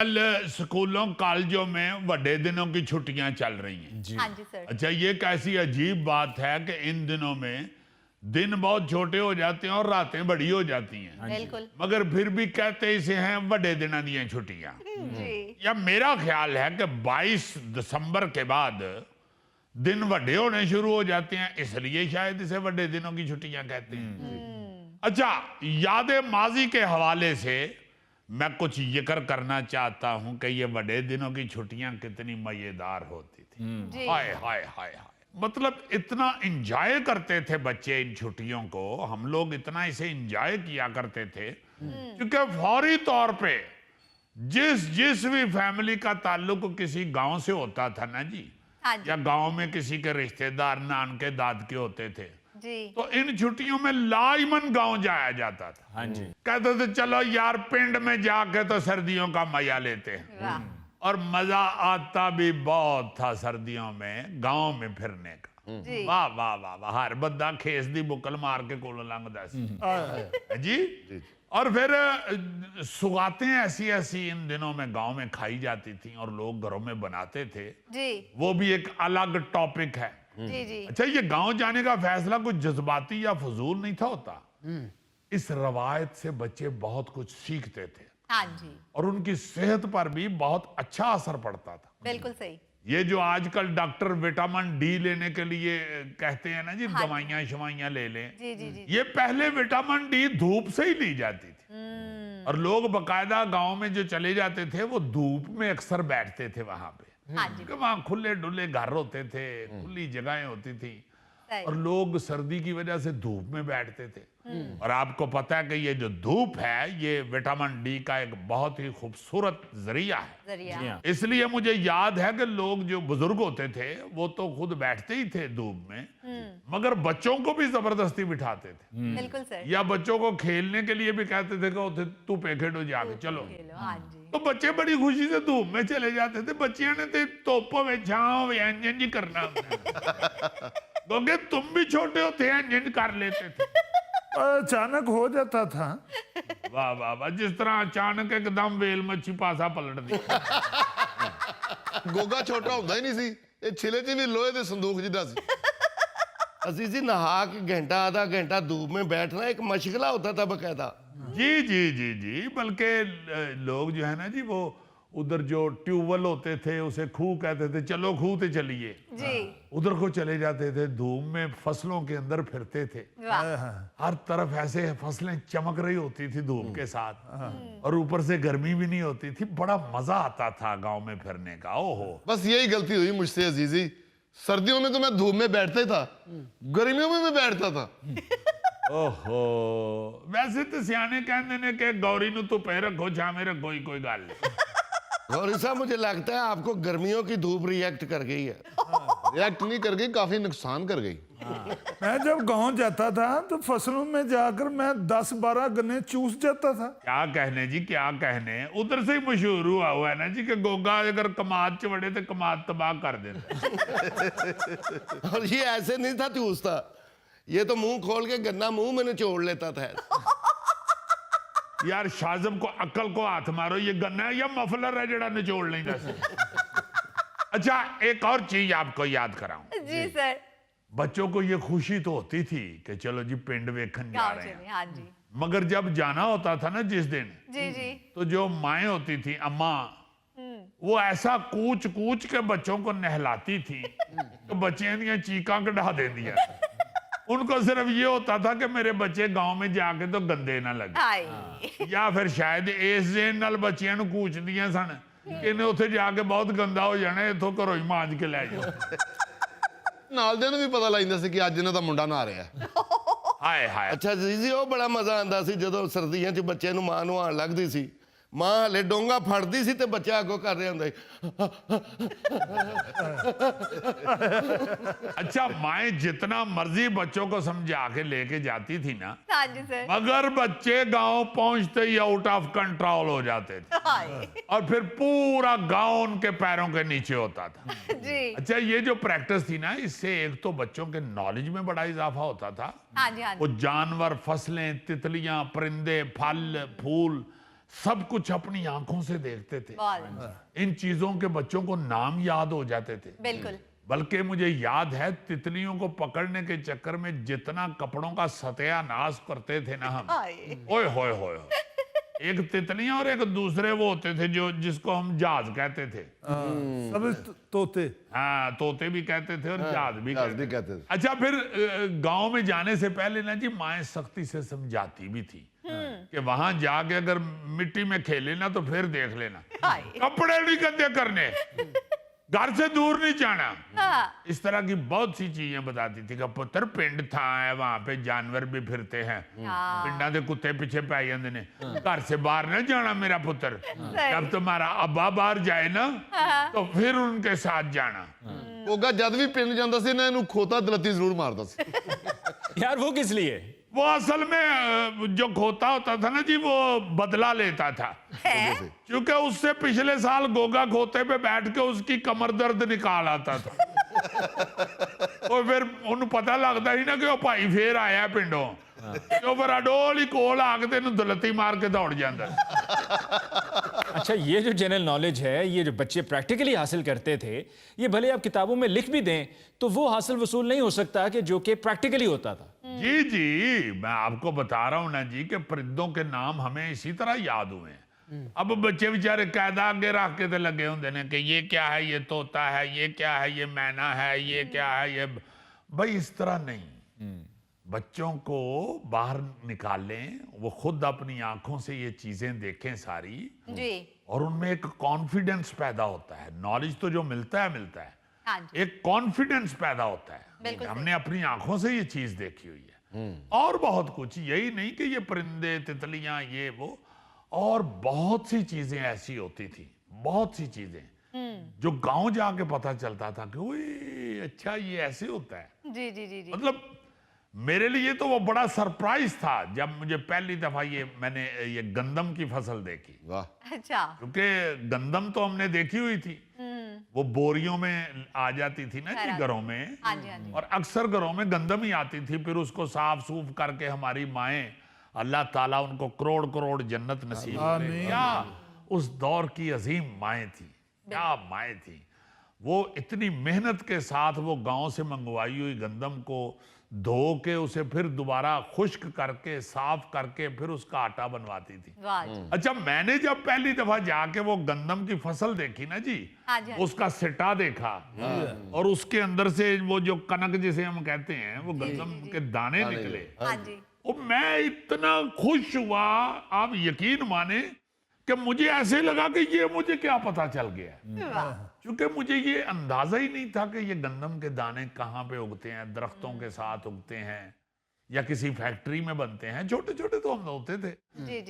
कल स्कूलों कॉलेजों में बड़े दिनों की छुट्टियां चल रही हैं जी। हाँ जी सर। अच्छा, ये कैसी अजीब बात है कि इन दिनों में दिन बहुत छोटे हो जाते हैं और रातें बड़ी हो जाती हैं, बिल्कुल। मगर फिर भी कहते इसे हैं बड़े दिनों दी छुट्टियां। जी। या मेरा ख्याल है कि 22 दिसंबर के बाद दिन बड़े होने शुरू हो जाते हैं, इसलिए शायद इसे बड़े दिनों की छुट्टियां कहते हैं। अच्छा, याद माजी के हवाले से मैं कुछ जिक्र करना चाहता हूं कि ये बड़े दिनों की छुट्टियां कितनी मजेदार होती थी। जी। हाय हाय हाय हाय, मतलब इतना एंजॉय करते थे बच्चे इन छुट्टियों को, हम लोग इतना इसे एंजॉय किया करते थे क्योंकि फौरी तौर पे जिस जिस भी फैमिली का ताल्लुक किसी गांव से होता था ना जी, हाँ जी। या गांव में किसी के रिश्तेदार नान के दाद के होते थे, जी। तो इन छुट्टियों में लाजमन गांव जाया जाता था। हाँ जी। कहते थे चलो यार पिंड में जाके तो सर्दियों का मजा लेते हैं, वाह। और मजा आता भी बहुत था सर्दियों में गांव में फिरने का। जी। वाह वाह वाह वाह, हर बंदा खेस दी बुकल मार के कोल लंघदा सी जी। और फिर सुगातें ऐसी ऐसी इन दिनों में गांव में खाई जाती थी और लोग घरों में बनाते थे, जी। वो भी एक अलग टॉपिक है। जी। जी। अच्छा, ये गांव जाने का फैसला कुछ जज्बाती या फजूल नहीं था होता। इस रवायत से बच्चे बहुत कुछ सीखते थे हाँ जी। और उनकी सेहत पर भी बहुत अच्छा असर पड़ता था। बिल्कुल सही। ये जो आजकल डॉक्टर विटामिन डी लेने के लिए कहते हैं ना जी, हाँ जी। दवाइयां शवाइयां ले लें, जी। जी। जी। ये पहले विटामिन डी धूप से ही ली जाती थी। और लोग बकायदा गांव में जो चले जाते थे वो धूप में अक्सर बैठते थे वहां पे, हाँ जी। क्योंकि वहां खुले डुले घर होते थे, खुली जगहें होती थी सही। और लोग सर्दी की वजह से धूप में बैठते थे। और आपको पता है कि ये जो धूप है ये विटामिन डी का एक बहुत ही खूबसूरत जरिया है। जरिया। जी हाँ। इसलिए मुझे याद है कि लोग जो बुजुर्ग होते थे वो तो खुद बैठते ही थे धूप में, मगर बच्चों को भी जबरदस्ती बिठाते थे, बिल्कुल सर। या बच्चों को खेलने के लिए भी कहते थे कि उठे तू पे खेडो जाके चलो। खेलो। हाँ जी। तो बच्चे बड़ी खुशी से धूप में चले जाते थे। बच्चियां ने तो तोपो में छाओ व्यंजन जी करना क्योंकि तुम भी छोटे होते हैं व्यंजन कर लेते थे। अचानक हो जाता था। वाह वाह वाह, जिस तरह अचानक एकदम वेल मच्छी पासा पलट दी। ਗੋਗਾ ਛੋਟਾ ਹੁੰਦਾ ਹੀ ਨਹੀਂ ਸੀ, ਇਹ ਛਿਲੇ 'ਚ ਵੀ ਲੋਹੇ ਦੇ ਸੰਦੂਕ ਜਿੱਡਾ ਸੀ। अजी जी नहा के घंटा आधा घंटा धूप में बैठना एक मशगला होता था बकायदा। जी जी जी जी, बल्कि लोग जो है ना जी, वो उधर जो ट्यूबवेल होते थे उसे खूह कहते थे, चलो खूह ते चलिए, जी। उधर को चले जाते थे, धूप में फसलों के अंदर फिरते थे। वाह। हर तरफ ऐसे फसलें चमक रही होती थी धूप के साथ, और ऊपर से गर्मी भी नहीं होती थी। बड़ा मजा आता था गांव में फिरने का। ओहो, बस यही गलती हुई मुझसे अजीजी, सर्दियों में तो मैं धूप में बैठता ही था, गर्मियों में भी बैठता था। ओहो, वैसे तो सियाने कहते ने कि गौरी नु तो पैर रखो छामे रखो ही कोई गल नहीं। और ऐसा मुझे लगता है आपको गर्मियों की धूप रिएक्ट कर गई है। रिएक्ट नहीं कर गई, काफी नुकसान कर गई। मैं जब गांव जाता था तो फसलों में जाकर मैं 10-12 गन्ने चूस जाता था। क्या कहने जी, क्या कहने, उधर से ही मशहूर हुआ हुआ है ना जी कि गोगा अगर कमाद च वड़े तो कमाद तबाह कर देता। और ये ऐसे नहीं था चूसता, ये तो मुंह खोल के गन्ना मुंह में निचोड़ लेता था। यार शाजम को अक्ल को हाथ मारो, ये गन्ना है या मफलर है जड़ा निचोड़ लेंदा सी। अच्छा, एक और चीज आपको याद कराऊं, जी सर। बच्चों को ये खुशी तो होती थी कि चलो जी पिंड वेखन जा गाँव रहे चले। हैं, हाँ जी। मगर जब जाना होता था ना जिस दिन, जी। जी। तो जो माएँ होती थी, अम्मा, वो ऐसा कूच कूच के बच्चों को नहलाती थी तो बच्चियां दियां चीकां कढ़ा देंदियां। उनको सिर्फ ये होता था कि मेरे बच्चे गांव में जाके तो गंदे ना लगे, हाय। या फिर शायद इस जेन नाल बच्चियां नु कूचदियां सन कि इन्हें उत्थे जाके बहुत गंदा हो जाना, इथों घरों ही मांज के ले जाओ। ਨਾਲ ਦੇ ਨੂੰ ਵੀ ਪਤਾ ਲੱਗ ਜਾਂਦਾ ਸੀ ਕਿ ਅੱਜ ਇਹਨਾਂ ਦਾ ਮੁੰਡਾ ਨਹਾ ਰਿਹਾ। हाय हाय। अच्छा जी जी, ਉਹ ਬੜਾ ਮਜ਼ਾ ਆਂਦਾ ਸੀ ਜਦੋਂ ਸਰਦੀਆਂ 'ਚ ਬੱਚੇ ਨੂੰ ਮਾਂ ਨਹਾਉਣ ਲੱਗਦੀ ਸੀ। ਮਾਂ ਹਲੇ ਡੋਂਗਾ ਫੜਦੀ ਸੀ ਤੇ ਬੱਚਾ ਅੱਗੋਂ ਕਰ ਰਿਹਾ ਹੁੰਦਾ ਸੀ। अच्छा, माएँ जितना मर्जी बच्चों को समझा के लेके जाती थी ना, हाँ जी सर। मगर बच्चे गांव पहुंचते ही आउट ऑफ कंट्रोल हो जाते थे हाय। और फिर पूरा गांव उनके पैरों के नीचे होता था। जी। अच्छा, ये जो प्रैक्टिस थी ना, इससे एक तो बच्चों के नॉलेज में बड़ा इजाफा होता था। हाँ जी। हाँ वो जी। जानवर, फसलें, तितलियां, परिंदे, फल, फूल, सब कुछ अपनी आंखों से देखते थे। बहुत इन चीजों के बच्चों को नाम याद हो जाते थे। बिल्कुल। बल्कि मुझे याद है तितलियों को पकड़ने के चक्कर में जितना कपड़ों का सत्यानाश करते थे ना हम, हाय। ओए होए होए होए। एक तितलियां और एक दूसरे वो होते थे जो जिसको हम जहाज कहते थे। सब तोते। हाँ, तोते भी कहते थे और जहाज भी जहाज कहते भी कहते थे। अच्छा, फिर गांव में जाने से पहले ना जी माएं सख्ती से समझाती भी थी कि वहां जाके अगर मिट्टी में खेले ना तो फिर देख लेना, हाय। कपड़े नहीं गंदे करने, घर से दूर नहीं जाना। हाँ। इस तरह की बहुत सी चीजें बताती थी कि पुत्र पिंड था है, वहां पे जानवर भी फिरते हैं, हाँ। पिंडा के कुत्ते पीछे पै जाते ने, घर से बाहर न जाना मेरा पुत्र, जब तुम्हारा अब्बा बाहर जाए ना तो फिर उनके साथ जाना। ਕੋਗਾ ਜਦ ਵੀ ਪਿੰਡ ਜਾਂਦਾ ਸੀ ਨਾ ਇਹਨੂੰ ਖੋਤਾ ਦਲਤੀ ਜ਼ਰੂਰ ਮਾਰਦਾ ਸੀ। यार वो किस लिए? वो असल में जो खोता होता था ना जी, वो बदला लेता था, क्योंकि उससे पिछले साल गोगा खोते पे बैठ के उसकी कमर दर्द निकाल आता था। और फिर उन्हें पता लगता ही ना कि वो भाई फिर आया पिंडों, तो फिर अडोल ही कोल आके तेन दलती मार के दौड़ जाता। अच्छा, ये जो जनरल नॉलेज है, ये जो बच्चे प्रैक्टिकली हासिल करते थे, ये भले आप किताबों में लिख भी दें तो वो हासिल वसूल नहीं हो सकता कि जो कि प्रैक्टिकली होता था। जी जी, मैं आपको बता रहा हूं ना जी कि परिंदों के नाम हमें इसी तरह याद हुए हैं। अब बच्चे बेचारे कायदा आगे रख के तो लगे होंगे ने कि ये क्या है, ये तोता है, ये क्या है, ये मैना है, ये क्या है, ये भाई इस तरह नहीं। बच्चों को बाहर निकालें, वो खुद अपनी आंखों से ये चीजें देखें सारी, जी। और उनमें एक कॉन्फिडेंस पैदा होता है। नॉलेज तो जो मिलता है हाँ जी। एक कॉन्फिडेंस पैदा होता है। बिल्कुल हमने अपनी आंखों से ये चीज देखी हुई है। और बहुत कुछ, यही नहीं कि ये परिंदे तितलियां ये वो, और बहुत सी चीजें ऐसी होती थी, बहुत सी चीजें जो गांव जाके पता चलता था कि ओए अच्छा ये ऐसे होता है। जी जी जी जी। मतलब मेरे लिए तो वो बड़ा सरप्राइज था जब मुझे पहली दफा मैंने ये गंदम की फसल देखी। वाह। अच्छा। क्योंकि गंदम तो हमने देखी हुई थी, वो बोरियों में आ जाती थी ना जी घरों में, हाँ जी हाँ जी। और अक्सर घरों में गंदम ही आती थी। फिर उसको साफ सूफ करके हमारी माएं, अल्लाह ताला उनको करोड़ करोड़ जन्नत नसीब करे। क्या उस दौर की अजीम माएं थी, क्या माएं थी। वो इतनी मेहनत के साथ वो गांव से मंगवाई हुई गंदम को धो के उसे फिर दोबारा खुश्क करके साफ करके फिर उसका आटा बनवाती थी। वाह जी। अच्छा, मैंने जब पहली दफा जाके वो गंदम की फसल देखी ना जी, हाँ जी, हाँ जी। उसका सिटा देखा और उसके अंदर से वो जो कनक जिसे हम कहते हैं वो गंदम के दाने निकले, हाँ जी। और मैं इतना खुश हुआ, आप यकीन माने कि मुझे ऐसे लगा कि ये मुझे क्या पता चल गया, वाह। क्योंकि मुझे ये अंदाजा ही नहीं था कि ये गंदम के दाने कहाँ पे उगते हैं, दरख्तों के साथ उगते हैं या किसी फैक्ट्री में बनते हैं। छोटे छोटे तो हम होते थे। जी जी।